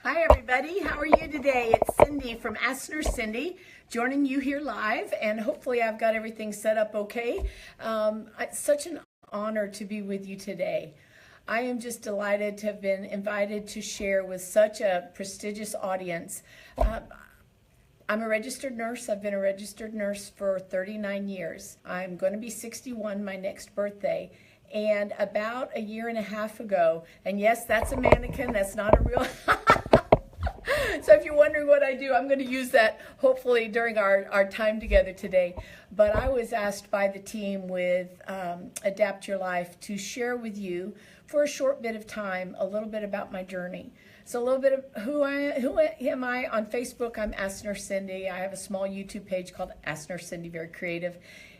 Hi everybody, how are you today? It's Cindy from Ask Nurse Cindy, joining you here live, and hopefully I've got everything set up okay. It's such an honor to be with you today. I am just delighted to have been invited to share with such a prestigious audience. I'm a registered nurse. I've been a registered nurse for 39 years. I'm going to be 61 my next birthday. And about a year and a half ago, and yes, that's a mannequin, that's not a real... So if you're wondering what I do, I'm going to use that hopefully during our time together today. But I was asked by the team with Adapt Your Life to share with you for a short bit of time a little bit about my journey. So a little bit of who am I on Facebook. I'm Ask Nurse Cindy. I have a small YouTube page called Ask Nurse Cindy, very creative.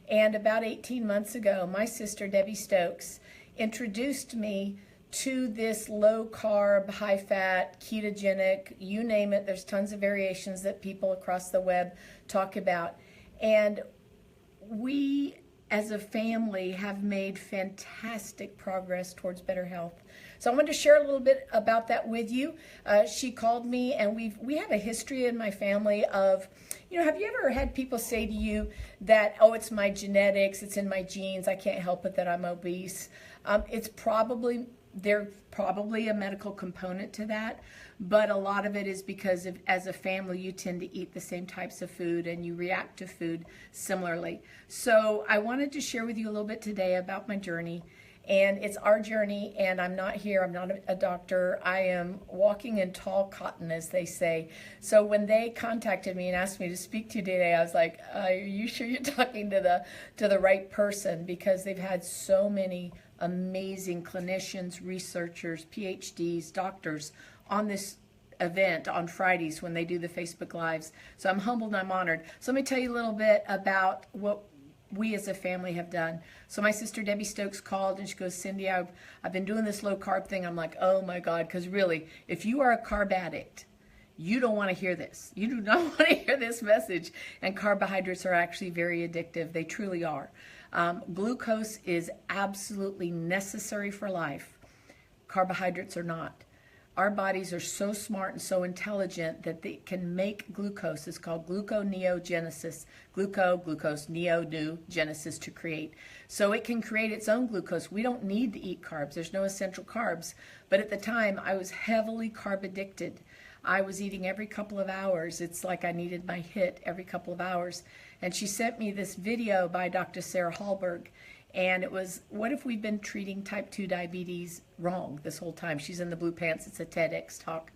And about 18 months ago, my sister Debbie Stokes introduced me to this low-carb, high-fat, ketogenic, you name it. There's tons of variations that people across the web talk about. And we, as a family, have made fantastic progress towards better health. So I wanted to share a little bit about that with you. She called me, and we have a history in my family of, have you ever had people say to you that, oh, it's my genetics, it's in my genes, I can't help it that I'm obese. There's probably a medical component to that, but a lot of it is because as a family, you tend to eat the same types of food and you react to food similarly. So I wanted to share with you a little bit today about my journey, and it's our journey, and I'm not here, I'm not a doctor, I am walking in tall cotton, as they say. So when they contacted me and asked me to speak to you today, I was like, are you sure you're talking to the right person? Because they've had so many amazing clinicians, researchers, PhDs, doctors on this event on Fridays when they do the Facebook Lives. So I'm humbled and I'm honored. So let me tell you a little bit about what we as a family have done. So my sister Debbie Stokes called and she goes, Cindy, I've been doing this low carb thing. I'm like, oh my God, because really, if you are a carb addict, you don't want to hear this. You do not want to hear this message. And carbohydrates are actually very addictive. They truly are. Glucose is absolutely necessary for life. Carbohydrates are not. Our bodies are so smart and so intelligent that they can make glucose. It's called gluconeogenesis. Glucose, new genesis, to create. So it can create its own glucose. We don't need to eat carbs. There's no essential carbs. But at the time, I was heavily carb addicted. I was eating every couple of hours. It's like I needed my hit every couple of hours. And she sent me this video by Dr. Sarah Hallberg. And it was, what if we've been treating type 2 diabetes wrong this whole time? She's in the blue pants. It's a TEDx talk.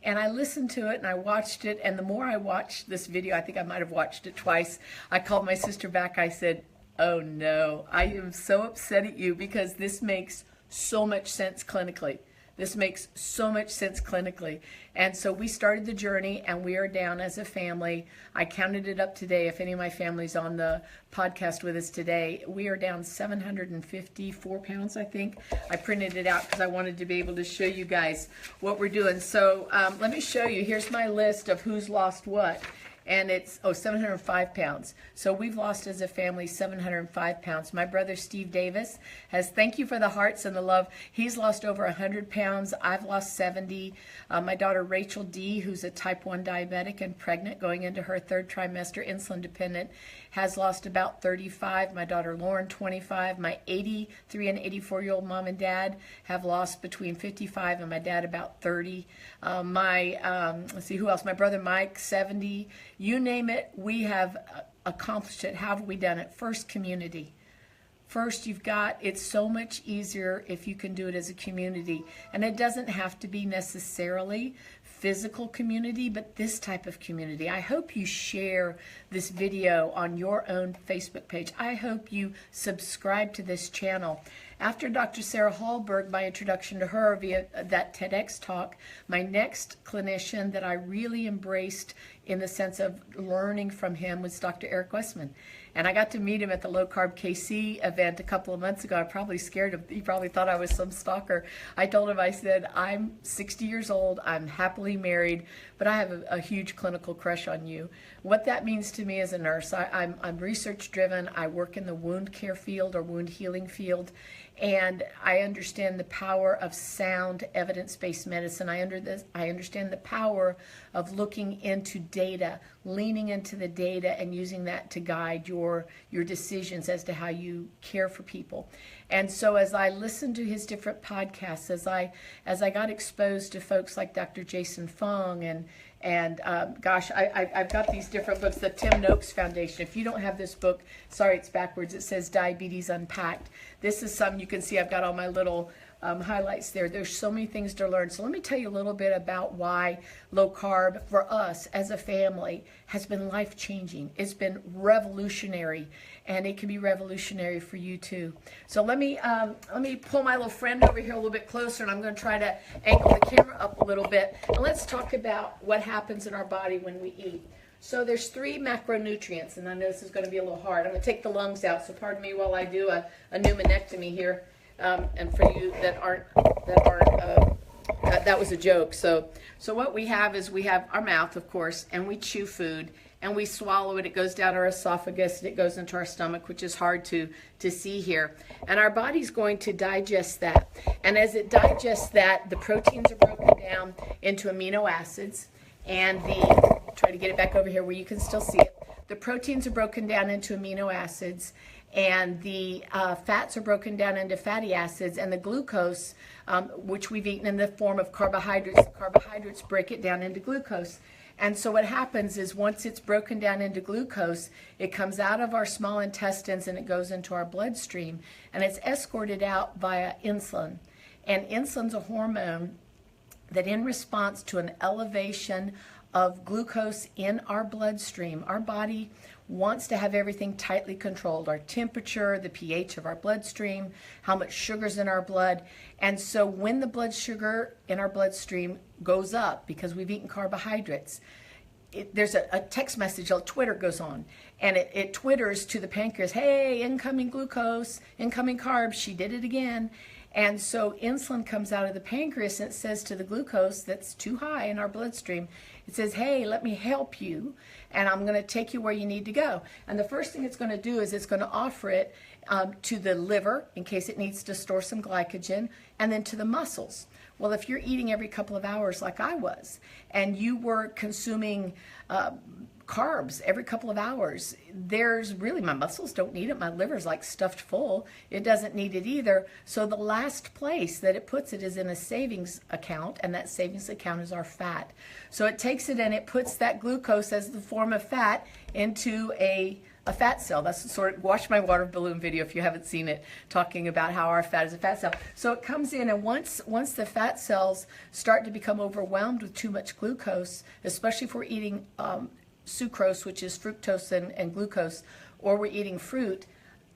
And I listened to it and I watched it. And the more I watched this video, I think I might have watched it twice, I called my sister back. I said, oh no, I am so upset at you because this makes so much sense clinically. This makes so much sense clinically. And so we started the journey and we are down as a family. I counted it up today. If any of my family's on the podcast with us today, we are down 754 pounds, I think. I printed it out because I wanted to be able to show you guys what we're doing. So let me show you. Here's my list of who's lost what. And it's, 705 pounds. So we've lost as a family 705 pounds. My brother Steve Davis has, thank you for the hearts and the love. He's lost over 100 pounds. I've lost 70. My daughter Rachel D., who's a type 1 diabetic and pregnant, going into her third trimester, insulin dependent, has lost about 35. My daughter Lauren, 25. My 83 and 84-year-old mom and dad have lost between 55 and my dad about 30. Let's see, who else? My brother Mike, 70. You name it, we have accomplished it. How have we done it? First, community. First, it's so much easier if you can do it as a community. And it doesn't have to be necessarily physical community, but this type of community. I hope you share this video on your own Facebook page. I hope you subscribe to this channel. After Dr. Sarah Hallberg, my introduction to her via that TEDx talk, my next clinician that I really embraced in the sense of learning from him was Dr. Eric Westman. And I got to meet him at the Low Carb KC event a couple of months ago. I probably scared him. He probably thought I was some stalker. I told him, I said, I'm 60 years old, I'm happily married, but I have a huge clinical crush on you. What that means to me as a nurse, I'm research driven. I work in the wound care field or wound healing field, and I understand the power of sound evidence-based medicine. I understand the power of looking into data, leaning into the data and using that to guide your decisions as to how you care for people. And so as I listened to his different podcasts, as I got exposed to folks like Dr. Jason Fung and gosh, I've got these different books, the Tim Noakes Foundation. If you don't have this book, sorry, it's backwards. It says Diabetes Unpacked. This is some, you can see I've got all my little highlights there. There's so many things to learn. So let me tell you a little bit about why low carb for us as a family has been life-changing. It's been revolutionary, and it can be revolutionary for you too. So let me pull my little friend over here a little bit closer, and I'm going to try to angle the camera up a little bit. And let's talk about what happens in our body when we eat. So there's 3 macronutrients, and I know this is going to be a little hard. I'm going to take the lungs out, so pardon me while I do a pneumonectomy here. And for you that aren't, that was a joke. So what we have is we have our mouth, of course, and we chew food and we swallow it. It goes down our esophagus and it goes into our stomach, which is hard to see here. And our body's going to digest that. And as it digests that, the proteins are broken down into amino acids, and try to get it back over here where you can still see it. The proteins are broken down into amino acids, and the fats are broken down into fatty acids, and the glucose, which we've eaten in the form of carbohydrates, the carbohydrates break it down into glucose. And so what happens is once it's broken down into glucose, it comes out of our small intestines and it goes into our bloodstream, and it's escorted out via insulin. And insulin's a hormone that, in response to an elevation of glucose in our bloodstream, our body wants to have everything tightly controlled, our temperature, the pH of our bloodstream, how much sugar's in our blood. And so when the blood sugar in our bloodstream goes up because we've eaten carbohydrates, there's a text message, a Twitter goes on, and it twitters to the pancreas, hey, incoming glucose, incoming carbs, she did it again. And so insulin comes out of the pancreas and it says to the glucose that's too high in our bloodstream, it says, hey, let me help you, and I'm going to take you where you need to go. And the first thing it's going to do is it's going to offer it to the liver in case it needs to store some glycogen, and then to the muscles. Well, if you're eating every couple of hours like I was, and you were consuming carbs every couple of hours, my muscles don't need it. My liver's like stuffed full. It doesn't need it either. So the last place that it puts it is in a savings account, and that savings account is our fat. So it takes it and it puts that glucose as the form of fat into a fat cell. That's sort of, watch my water balloon video if you haven't seen it, talking about how our fat is a fat cell. So it comes in, and once the fat cells start to become overwhelmed with too much glucose, especially if we're eating sucrose, which is fructose and glucose, or we're eating fruit,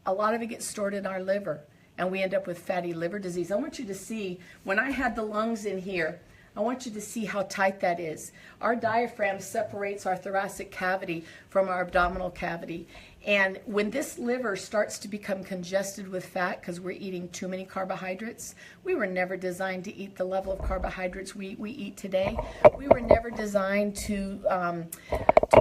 a lot of it gets stored in our liver, and we end up with fatty liver disease. I want you to see, when I had the lungs in here, I want you to see how tight that is. Our diaphragm separates our thoracic cavity from our abdominal cavity. And when this liver starts to become congested with fat because we're eating too many carbohydrates, we were never designed to eat the level of carbohydrates we eat today. We were never designed to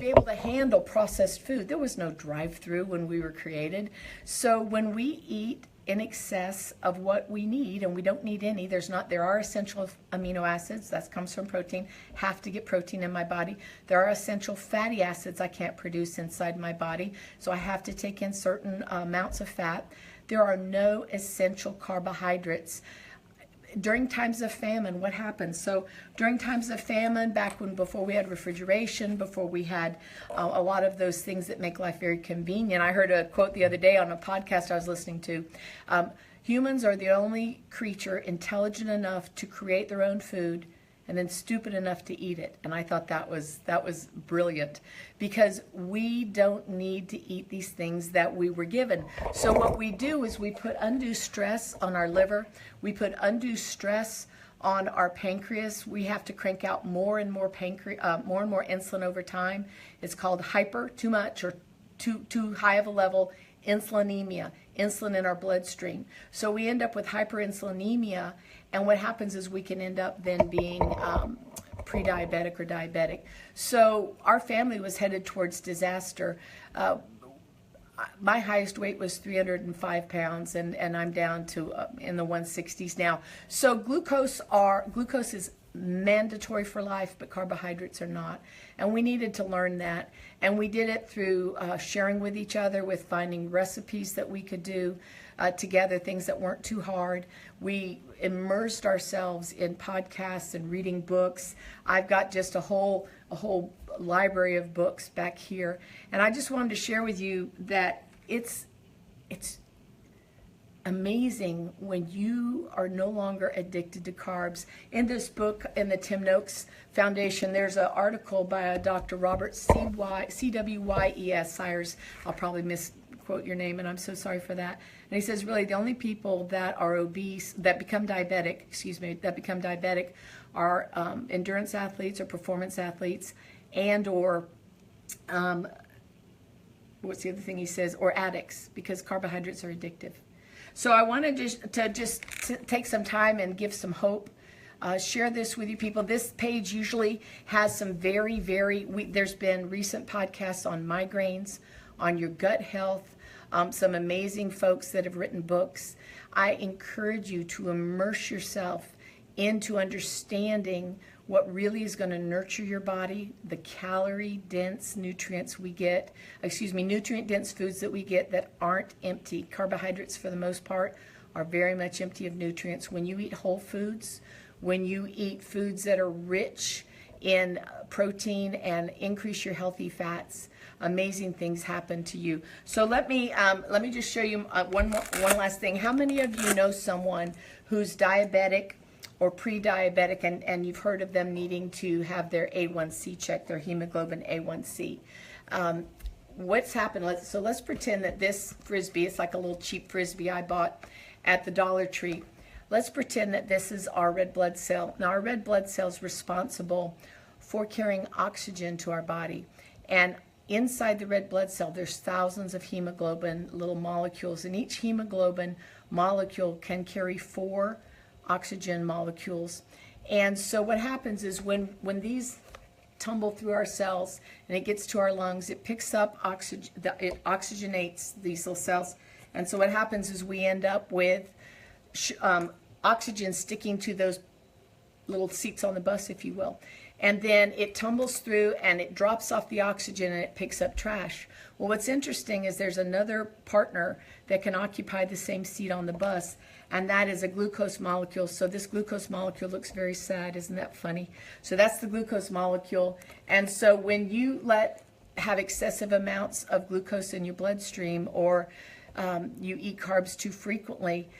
be able to handle processed food. There was no drive-through when we were created. So when we eat in excess of what we need, and we don't need any, there are essential amino acids, that comes from protein, have to get protein in my body. There are essential fatty acids I can't produce inside my body, so I have to take in certain amounts of fat. There are no essential carbohydrates. During times of famine, what happens? So during times of famine, before we had refrigeration, before we had a lot of those things that make life very convenient. I heard a quote the other day on a podcast I was listening to. Humans are the only creature intelligent enough to create their own food and then stupid enough to eat it. And I thought that was brilliant, because we don't need to eat these things that we were given. So what we do is we put undue stress on our liver. We put undue stress on our pancreas. We have to crank out more and more insulin over time. It's called too much, or too high of a level, insulinemia, insulin in our bloodstream. So we end up with hyperinsulinemia, and what happens is we can end up then being pre-diabetic or diabetic. So our family was headed towards disaster. My highest weight was 305 pounds, and I'm down to in the 160s now. So glucose is mandatory for life, but carbohydrates are not. And we needed to learn that. And we did it through sharing with each other, with finding recipes that we could do together, things that weren't too hard. We immersed ourselves in podcasts and reading books. I've got just a whole library of books back here. And I just wanted to share with you that it's amazing when you are no longer addicted to carbs. In this book, in the Tim Noakes Foundation, there's an article by a Dr. Robert C.W.Y.E.S. Sires. I'll probably misquote your name, and I'm so sorry for that. And he says, really, the only people that are obese, that become diabetic, are endurance athletes or performance athletes, and or what's the other thing he says, or addicts, because carbohydrates are addictive. So I wanted to just take some time and give some hope, share this with you people. This page usually has some there's been recent podcasts on migraines, on your gut health, some amazing folks that have written books. I encourage you to immerse yourself into understanding what really is going to nurture your body, the calorie-dense nutrient-dense foods that we get that aren't empty. Carbohydrates, for the most part, are very much empty of nutrients. When you eat whole foods, when you eat foods that are rich in protein and increase your healthy fats, amazing things happen to you. So let me just show you one last thing. How many of you know someone who's diabetic or pre-diabetic, and you've heard of them needing to have their A1C checked, their hemoglobin A1C? What's happened? Let's pretend that this Frisbee, it's like a little cheap Frisbee I bought at the Dollar Tree. Let's pretend that this is our red blood cell. Now, our red blood cell is responsible for carrying oxygen to our body. And inside the red blood cell, there's thousands of hemoglobin little molecules, and each hemoglobin molecule can carry 4 oxygen molecules. And so what happens is when these tumble through our cells and it gets to our lungs, it picks up oxygen, it oxygenates these little cells. And so what happens is we end up with oxygen sticking to those little seats on the bus, if you will. And then it tumbles through and it drops off the oxygen and it picks up trash. Well, what's interesting is there's another partner that can occupy the same seat on the bus, and that is a glucose molecule. So this glucose molecule looks very sad. Isn't that funny? So that's the glucose molecule. And so when you have excessive amounts of glucose in your bloodstream, or you eat carbs too frequently,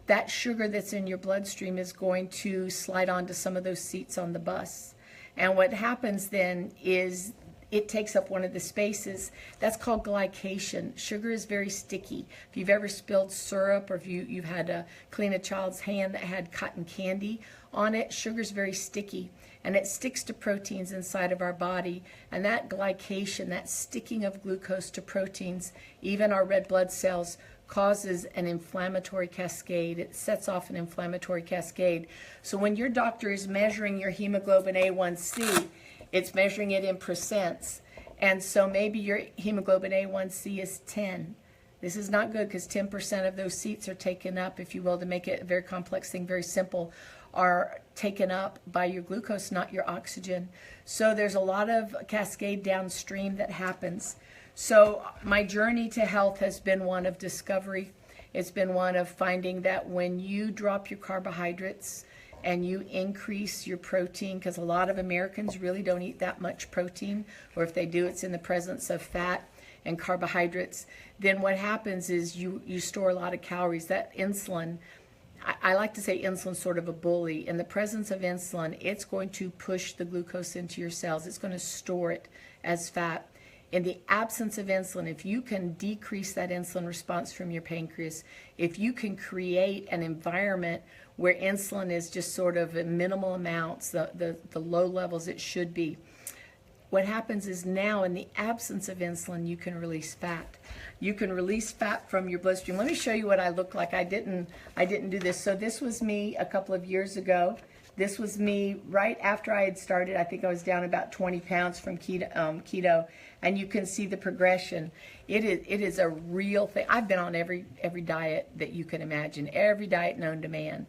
that sugar that's in your bloodstream is going to slide onto some of those seats on the bus. And what happens then is it takes up one of the spaces. That's called glycation. Sugar is very sticky. If you've ever spilled syrup, or if you've had to clean a child's hand that had cotton candy on it, sugar's very sticky. And it sticks to proteins inside of our body. And that glycation, that sticking of glucose to proteins, even our red blood cells, causes an inflammatory cascade. It sets off an inflammatory cascade. So when your doctor is measuring your hemoglobin A1C, it's measuring it in percents. And so maybe your hemoglobin A1C is 10. This is not good, because 10% of those seats are taken up, if you will, to make it a very complex thing, very simple, are taken up by your glucose, not your oxygen. So there's a lot of cascade downstream that happens. So my journey to health has been one of discovery. It's been one of finding that when you drop your carbohydrates and you increase your protein, because a lot of Americans really don't eat that much protein, or if they do, it's in the presence of fat and carbohydrates, then what happens is you store a lot of calories. That insulin, I like to say insulin's sort of a bully. In the presence of insulin, it's going to push the glucose into your cells. It's going to store it as fat. In the absence of insulin, if you can decrease that insulin response from your pancreas, if you can create an environment where insulin is just sort of in minimal amounts, the low levels it should be, what happens is now, in the absence of insulin, you can release fat. You can release fat from your bloodstream. Let me show you what I look like. I didn't do this. So this was me a couple of years ago. This was me right after I had started. I think I was down about 20 pounds from keto, and you can see the progression. It is a real thing. I've been on every diet that you can imagine, every diet known to man.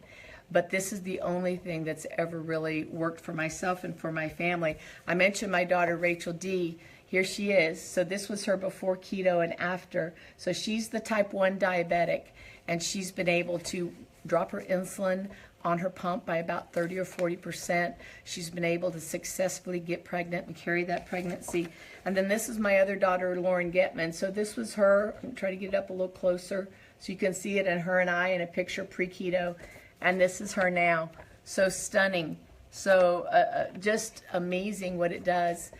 But this is the only thing that's ever really worked for myself and for my family. I mentioned my daughter, Rachel D. Here she is. So this was her before keto and after. So she's the type 1 diabetic, and she's been able to drop her insulin on her pump by about 30 or 40%. She's been able to successfully get pregnant and carry that pregnancy. And then this is my other daughter, Lauren Getman. So this was her. I'm trying to get it up a little closer so you can see it, and her and I in a picture pre-keto. And this is her now. So stunning. So just amazing what it does.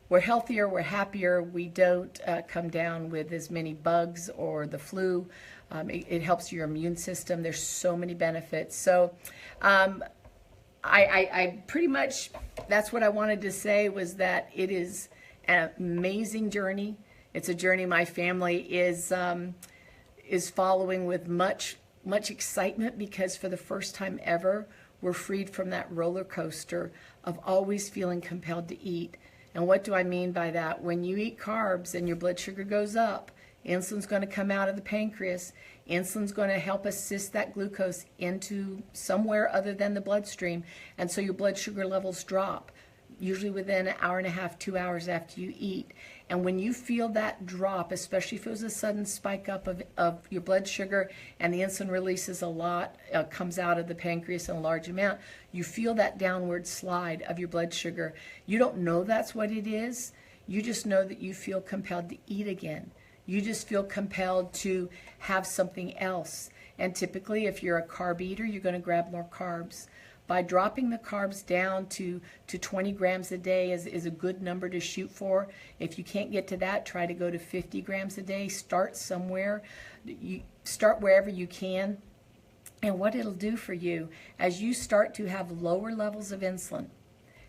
We're healthier, we're happier, we don't come down with as many bugs or the flu. It helps your immune system. There's so many benefits. So I pretty much, that's what I wanted to say, was that it is an amazing journey. It's a journey my family is following with much excitement, because for the first time ever, we're freed from that roller coaster of always feeling compelled to eat. And what do I mean by that? When you eat carbs and your blood sugar goes up, insulin's going to come out of the pancreas. Insulin's going to help assist that glucose into somewhere other than the bloodstream. And so your blood sugar levels drop, usually within an hour and a half, 2 hours after you eat. And when you feel that drop, especially if it was a sudden spike up of your blood sugar and the insulin releases a lot, comes out of the pancreas in a large amount, you feel that downward slide of your blood sugar. You don't know that's what it is. You just know that you feel compelled to eat again. You just feel compelled to have something else. And typically, if you're a carb eater, you're going to grab more carbs. By dropping the carbs down to 20 grams a day is a good number to shoot for. If you can't get to that, try to go to 50 grams a day. Start somewhere. You start wherever you can. And what it'll do for you, as you start to have lower levels of insulin,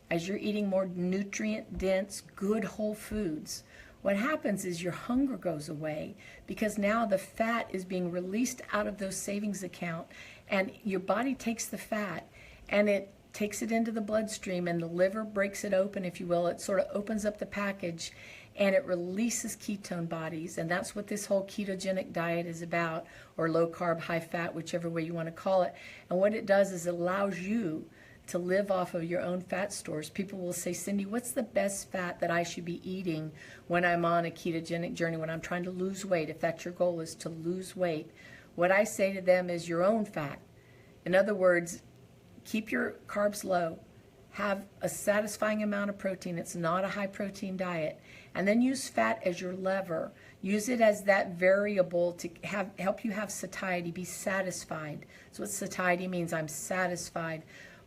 as you're eating more nutrient-dense, good whole foods, what happens is your hunger goes away, because now the fat is being released out of those savings account, and your body takes the fat and it takes it into the bloodstream, and the liver breaks it open, if you will. It sort of opens up the package and it releases ketone bodies. And that's what this whole ketogenic diet is about, or low carb, high fat, whichever way you want to call it. And what it does is it allows you to live off of your own fat stores. People will say, Cindy, what's the best fat that I should be eating when I'm on a ketogenic journey, when I'm trying to lose weight, if that's your goal, is to lose weight? What I say to them is your own fat. In other words, keep your carbs low. Have a satisfying amount of protein. It's not a high protein diet. And then use fat as your lever. Use it as that variable to help you have satiety, be satisfied. That's what satiety means. I'm satisfied.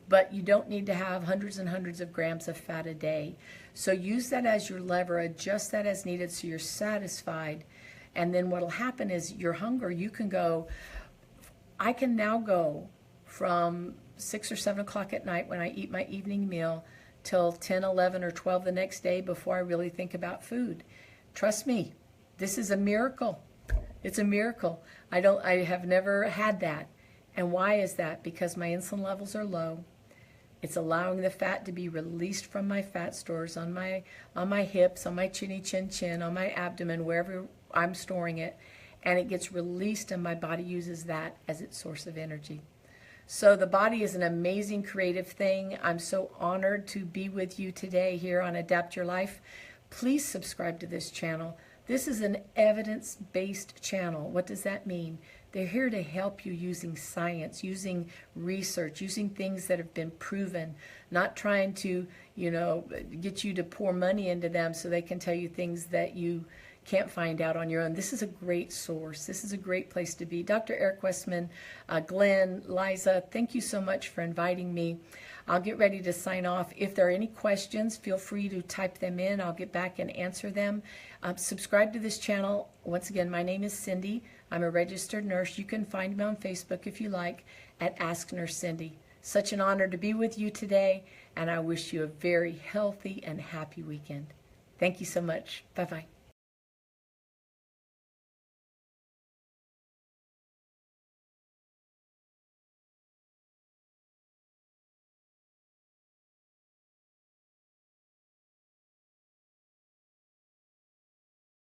But you don't need to have hundreds and hundreds of grams of fat a day. So use that as your lever. Adjust that as needed so you're satisfied. And then what will happen is your hunger, you can go, I can now go from 6 or 7 o'clock at night when I eat my evening meal till 10, 11, or 12 the next day before I really think about food. Trust me, this is a miracle. It's a miracle. I have never had that. And why is that? Because my insulin levels are low. It's allowing the fat to be released from my fat stores on my hips, on my chinny chin chin, on my abdomen, wherever I'm storing it, and it gets released, and my body uses that as its source of energy. So the body is an amazing creative thing. I'm so honored to be with you today here on Adapt Your Life. Please subscribe to this channel. This is an evidence-based channel. What does that mean? They're here to help you using science, using research, using things that have been proven, not trying to, get you to pour money into them so they can tell you things that you can't find out on your own. This is a great source. This is a great place to be. Dr. Eric Westman, Glenn, Liza, thank you so much for inviting me. I'll get ready to sign off. If there are any questions, feel free to type them in. I'll get back and answer them. Subscribe to this channel. Once again, my name is Cindy. I'm a registered nurse. You can find me on Facebook if you like at Ask Nurse Cindy. Such an honor to be with you today, and I wish you a very healthy and happy weekend. Thank you so much. Bye-bye.